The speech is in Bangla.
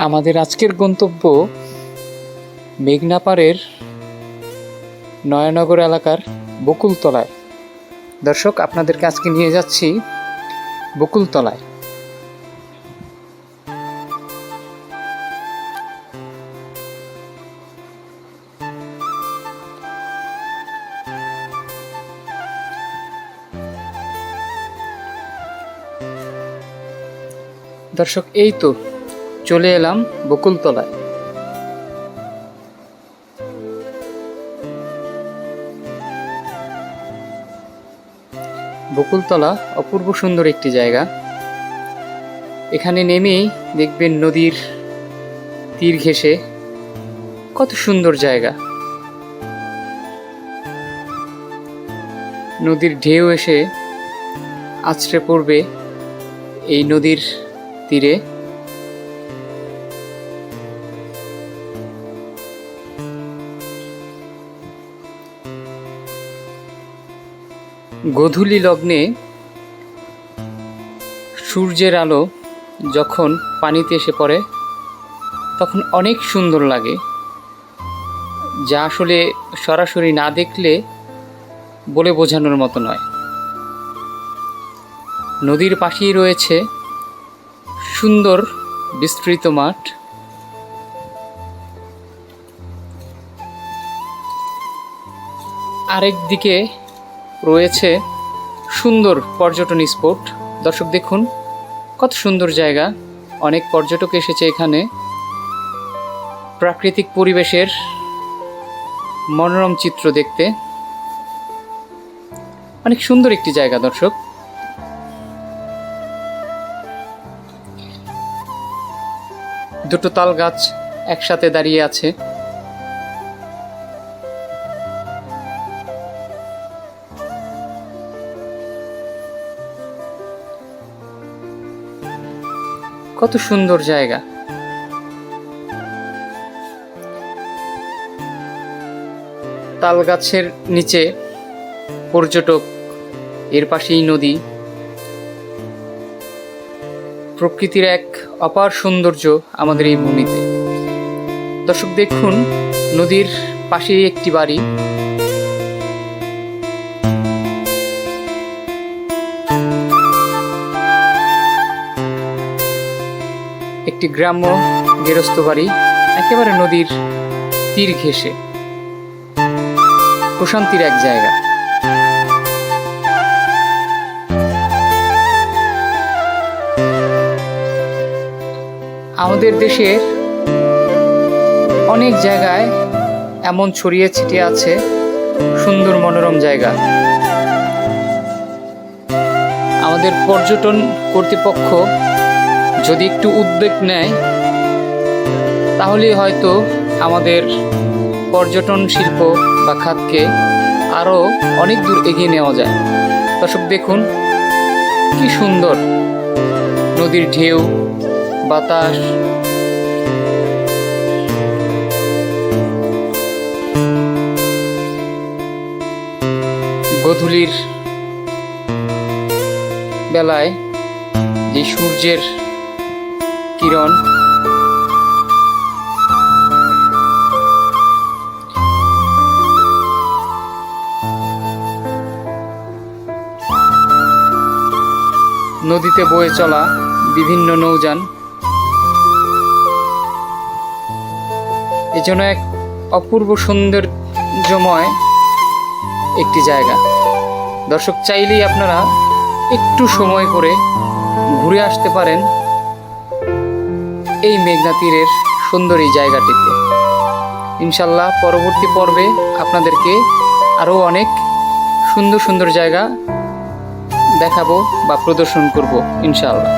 আমাদের আজকের গন্তব্য মেঘনা পাড়ের নয়ানগর এলাকার বকুলতলায়। দর্শক, আপনাদেরকে আজকে নিয়ে যাচ্ছি বকুলতলায়। দর্শক, এই তো চলে এলাম বকুলতলায়। বকুলতলা অপূর্ব সুন্দর একটি জায়গা। এখানে নেমেই দেখবেন নদীর তীর ঘেঁষে কত সুন্দর জায়গা। নদীর ঢেউ এসে আছড়ে পড়বে এই নদীর তীরে। গোধূলি লগ্নে সূর্যের আলো যখন পানিতে এসে পড়ে তখন অনেক সুন্দর লাগে, যা আসলে সরাসরি না দেখলে বলে বোঝানোর মতো নয়। নদীর পাশেই রয়েছে সুন্দর বিস্তৃত মাঠ। আরেক দিকে রয়েছে সুন্দর পর্যটন স্পট। দর্শক দেখুন কত সুন্দর জায়গা। অনেক পর্যটক এসেছে এখানে প্রাকৃতিক পরিবেশের মনোরম চিত্র দেখতে। অনেক সুন্দর একটি জায়গা দর্শক। দুটো তাল গাছ একসাথে দাঁড়িয়ে আছে। কত সুন্দর জায়গা। তাল গাছের নিচে পর্যটক, এর পাশেই নদী। প্রকৃতির এক অপার সৌন্দর্য আমাদের এই ভূমিতে। দর্শক দেখুন নদীর পাশেই একটি বাড়ি। একটি গ্রাম্য গেরস্ত বাড়ি, একেবারে নদীর তীর ঘেঁষে। প্রশান্তির এক জায়গা। আমাদের দেশের অনেক জায়গায় এমন ছড়িয়ে ছিটিয়ে আছে সুন্দর মনোরম জায়গা। আমাদের পর্যটন কর্তৃপক্ষ যদি একটু উদ্যোগ নেয় তাহলেই হয়তো আমাদের পর্যটন শিল্প বা খাতকে আরও অনেক দূর এগিয়ে নেওয়া যায়। দর্শক দেখুন কি সুন্দর নদীর ঢেউ, বাতাস। গোধূলির বেলায় যে সূর্যের কিরণ, নদীতে বয়ে চলা বিভিন্ন নৌযান, এজন্য এক অপূর্ব সৌন্দর্যময় একটি জায়গা। দর্শক চাইলেই আপনারা একটু সময় করে ঘুরে আসতে পারেন এই মেঘনা তীরের সুন্দর এই জায়গাটিতে। ইনশাল্লাহ পরবর্তী পর্বে আপনাদেরকে আরও অনেক সুন্দর সুন্দর জায়গা দেখাবো বা প্রদর্শন করব ইনশাআল্লাহ।